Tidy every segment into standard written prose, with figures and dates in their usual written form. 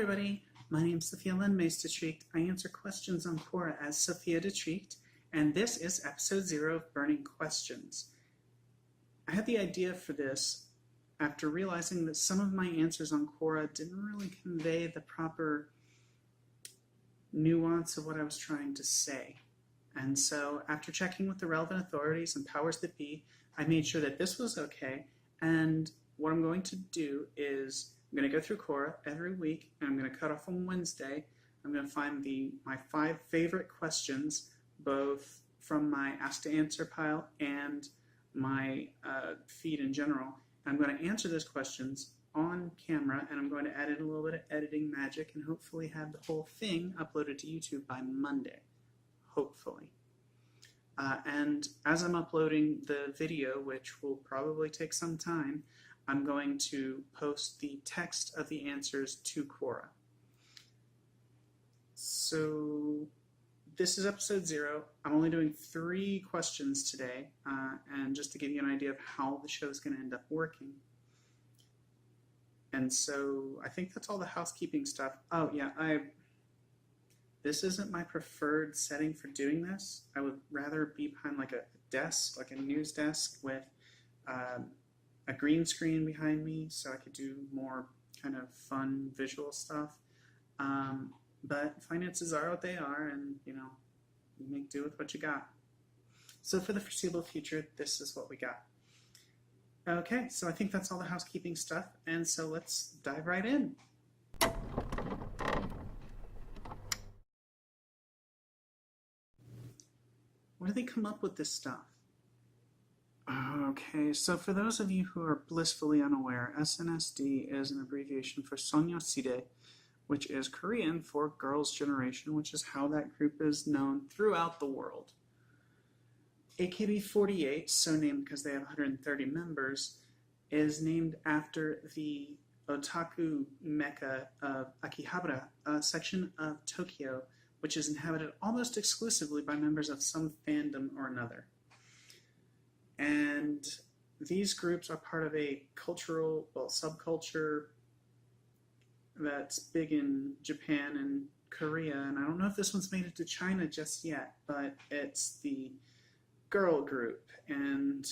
everybody, my name is Sophia-Helene I answer questions on Quora as Sophia Detreat, and this is episode 0 of Burning Questions. I had the idea for this after realizing that some of my answers on Quora didn't really convey the proper nuance of what I was trying to say. And so after checking with the relevant authorities and powers that be, I made sure that this was okay, and what I'm going to do is I'm going to go through Quora every week, and I'm going to cut off on Wednesday. I'm going to find my 5 favorite questions, both from my Ask to Answer pile and my feed in general. And I'm going to answer those questions on camera, and I'm going to add in a little bit of editing magic and hopefully have the whole thing uploaded to YouTube by Monday. Hopefully. And as I'm uploading the video, which will probably take some time, I'm going to post the text of the answers to Quora. So this is episode 0. I'm only doing 3 questions today, and just to give you an idea of how the show is going to end up working. And so I think that's all the housekeeping stuff. Oh yeah, this isn't my preferred setting for doing this. I would rather be behind like a desk, like a news desk with a green screen behind me so I could do more kind of fun visual stuff. But finances are what they are, and you know, you make do with what you got. So for the foreseeable future, this is what we got. Okay, so I think that's all the housekeeping stuff, and so let's dive right in. Where do they come up with this stuff? Okay, so for those of you who are blissfully unaware, SNSD is an abbreviation for Sophia-Helene, which is Korean for Girls' Generation, which is how that group is known throughout the world. AKB48, so named because they have 130 members, is named after the otaku mecca of Akihabara, a section of Tokyo, which is inhabited almost exclusively by members of some fandom or another. And these groups are part of a cultural, well, subculture that's big in Japan and Korea, and I don't know if this one's made it to China just yet, but it's the girl group, and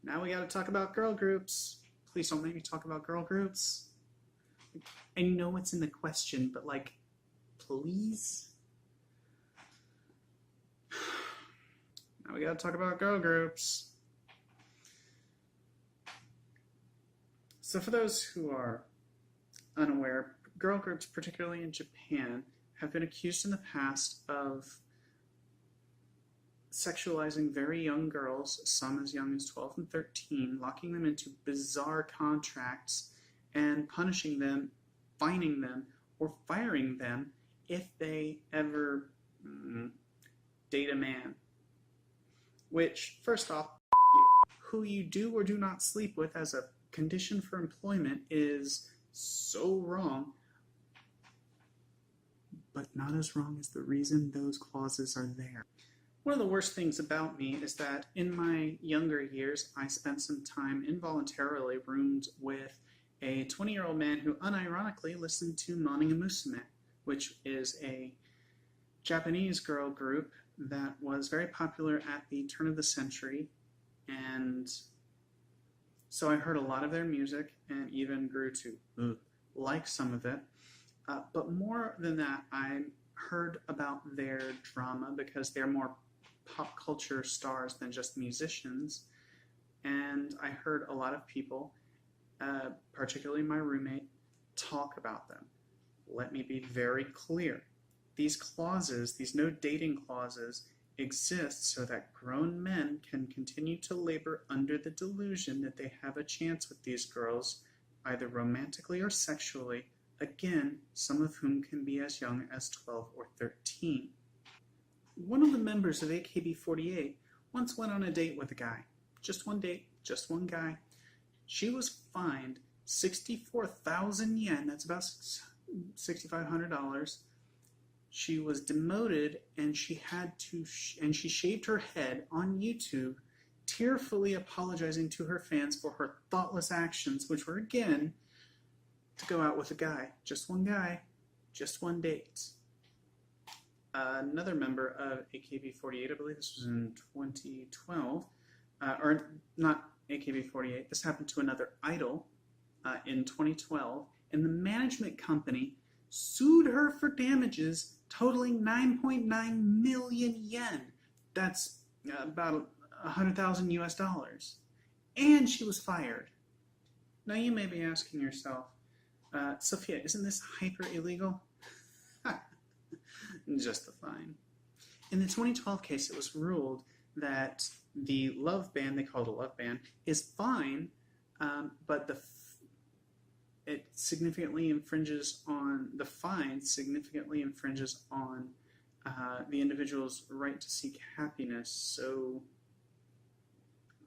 now we gotta talk about girl groups. Please don't make me talk about girl groups. I know it's in the question, but like, please? Now we gotta talk about girl groups. So for those who are unaware, girl groups, particularly in Japan, have been accused in the past of sexualizing very young girls, some as young as 12 and 13, locking them into bizarre contracts and punishing them, fining them, or firing them if they ever date a man. Which, first off, who you do or do not sleep with as a condition for employment is so wrong, but not as wrong as the reason those clauses are there. One of the worst things about me is that in my younger years, I spent some time involuntarily roomed with a 20-year-old man who unironically listened to Mourning a Musume, which is a Japanese girl group that was very popular at the turn of the century, and so I heard a lot of their music and even grew to like some of it. But more than that, I heard about their drama because they're more pop culture stars than just musicians, and I heard a lot of people, particularly my roommate, talk about them. Let me be very clear. These clauses, these no dating clauses, exist so that grown men can continue to labor under the delusion that they have a chance with these girls, either romantically or sexually, again, some of whom can be as young as 12 or 13. One of the members of AKB48 once went on a date with a guy. Just one date, just one guy. She was fined 64,000 yen, that's about $6,500. She was demoted, and she she shaved her head on YouTube, tearfully apologizing to her fans for her thoughtless actions, which were again to go out with a guy. Just one guy, just one date. Another member of AKB48, I believe this was in 2012, or not AKB48, this happened to another idol in 2012, and the management company sued her for damages totaling 9.9 million yen. That's about 100,000 US dollars. And she was fired. Now you may be asking yourself, Sophia, isn't this hyper illegal? Just the fine. In the 2012 case, it was ruled that the love ban, they call it a love ban, is fine, but it significantly infringes on, the fine significantly infringes on the individual's right to seek happiness. So,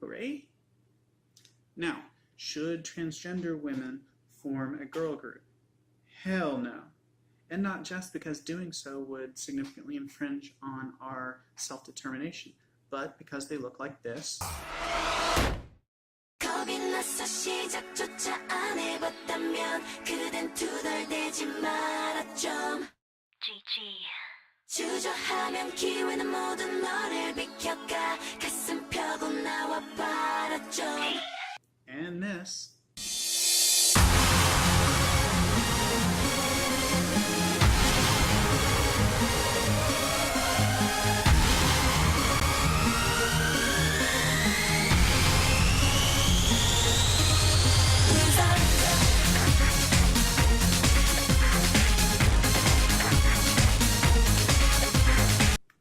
hooray? Now, should transgender women form a girl group? Hell no. And not just because doing so would significantly infringe on our self-determination, but because they look like this. And this.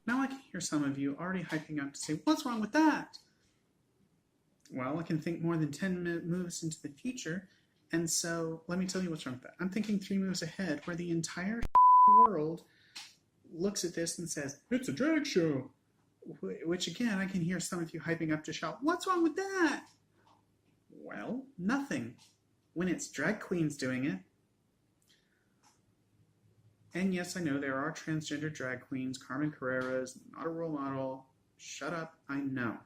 Now I can hear some of you already hyping up to say, what's wrong with that? Well, I can think more than 10 moves into the future, and so let me tell you what's wrong with that. I'm thinking 3 moves ahead, where the entire world looks at this and says, it's a drag show. Which again, I can hear some of you hyping up to shout, what's wrong with that? Well, nothing. When it's drag queens doing it. And yes, I know there are transgender drag queens. Carmen Carrera is not a role model. Shut up, I know.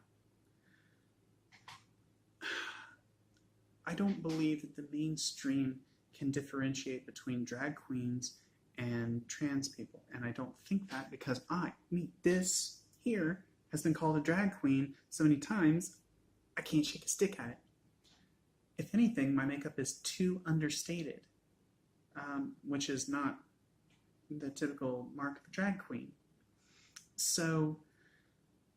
I don't believe that the mainstream can differentiate between drag queens and trans people. And I don't think that because this here has been called a drag queen so many times, I can't shake a stick at it. If anything, my makeup is too understated, which is not the typical mark of a drag queen. So,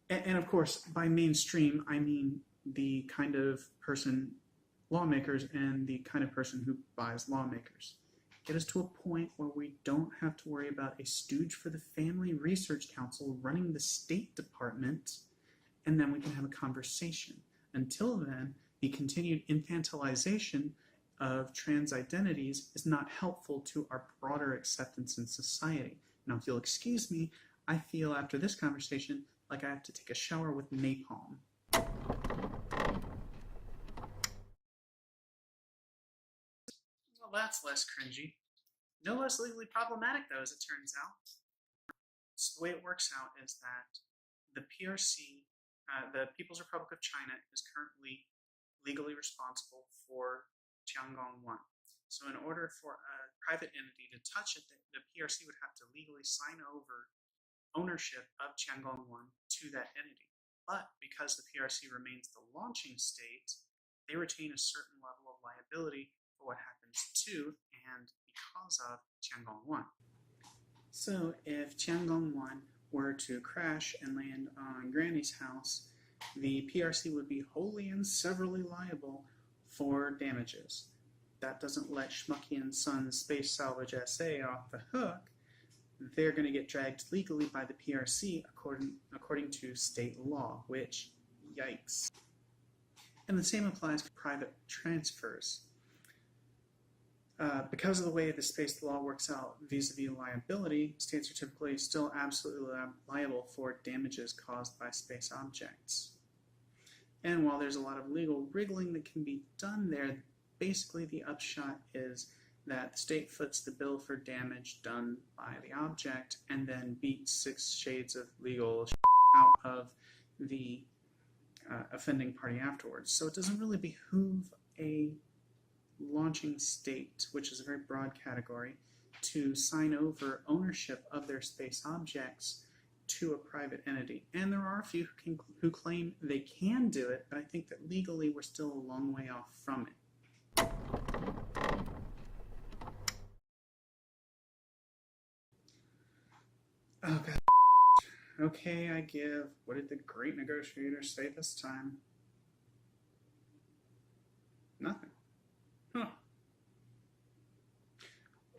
and of course, by mainstream, I mean the kind of person, lawmakers, and the kind of person who buys lawmakers. Get us to a point where we don't have to worry about a stooge for the Family Research Council running the State Department, and then we can have a conversation. Until then, the continued infantilization of trans identities is not helpful to our broader acceptance in society. Now, if you'll excuse me, I feel after this conversation like I have to take a shower with napalm. Well, that's less cringy. No less legally problematic, though, as it turns out. So the way it works out is that the PRC, the People's Republic of China, is currently legally responsible for Tiangong 1. So in order for a private entity to touch it, the PRC would have to legally sign over ownership of Tiangong 1 to that entity. But because the PRC remains the launching state, they retain a certain level of liability for what happens to and because of Tiangong 1. So if Tiangong 1 were to crash and land on Granny's house, the PRC would be wholly and severally liable for damages. That doesn't let Schmucky and Sons Space Salvage SA off the hook. They're going to get dragged legally by the PRC according to state law, which, yikes. And the same applies to private transfers. Because of the way the space law works out vis-a-vis liability, states are typically still absolutely liable for damages caused by space objects. And while there's a lot of legal wriggling that can be done there, basically the upshot is that the state foots the bill for damage done by the object and then beats 6 shades of legal out of the offending party afterwards. So it doesn't really behoove a launching state, which is a very broad category, to sign over ownership of their space objects to a private entity. And there are a few who claim they can do it, but I think that legally we're still a long way off from it. Oh god. Okay, I give. What did the great negotiator say this time? Nothing. Huh.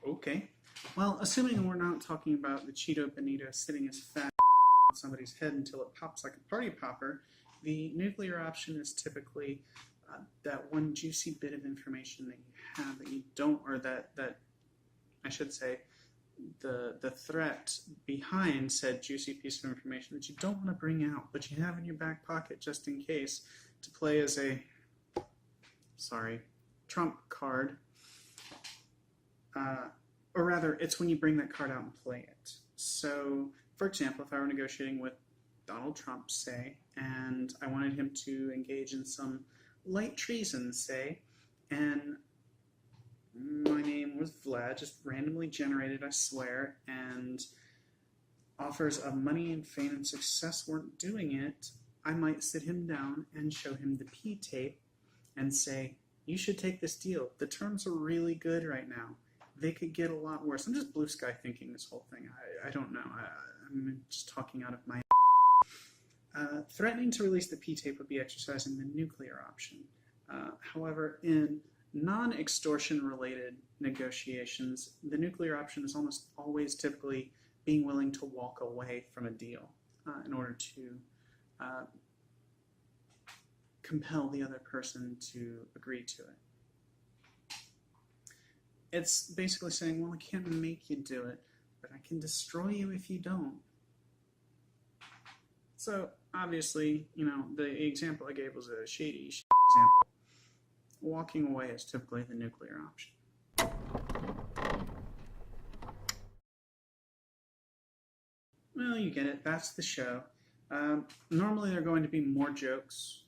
Okay. Well, assuming we're not talking about the Cheeto Bonito sitting as fat on somebody's head until it pops like a party popper, the nuclear option is typically that one juicy bit of information that you have that you don't, or that I should say, the threat behind said juicy piece of information that you don't want to bring out, but you have in your back pocket just in case to play as a, trump card. Or rather, it's when you bring that card out and play it. So, for example, if I were negotiating with Donald Trump, say, and I wanted him to engage in some light treason, say, and my name was Vlad, just randomly generated, I swear, and offers of money and fame and success weren't doing it, I might sit him down and show him the P tape and say, you should take this deal. The terms are really good right now. They could get a lot worse. I'm just blue sky thinking this whole thing. I don't know. I'm just talking out of my threatening to release the P tape would be exercising the nuclear option. However, in non-extortion related negotiations, the nuclear option is almost always typically being willing to walk away from a deal in order to compel the other person to agree to it. It's basically saying, well, I can't make you do it, but I can destroy you if you don't. So, obviously, the example I gave was a shady example. Walking away is typically the nuclear option. Well, you get it. That's the show. Normally there are going to be more jokes.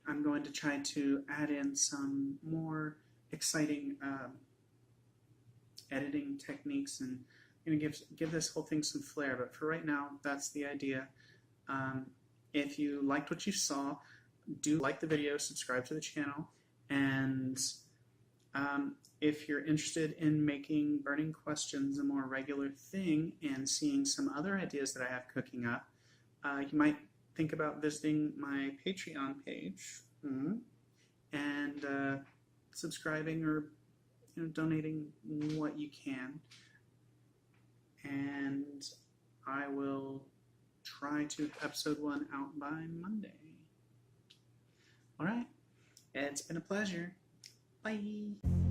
I'm going to try to add in some more exciting editing techniques and give this whole thing some flair. But for right now, that's the idea. If you liked what you saw, do like the video, subscribe to the channel, and if you're interested in making burning questions a more regular thing and seeing some other ideas that I have cooking up, you might think about visiting my Patreon page and subscribing or donating what you can, and I will try to have episode 1 out by Monday. Alright, it's been a pleasure. Bye!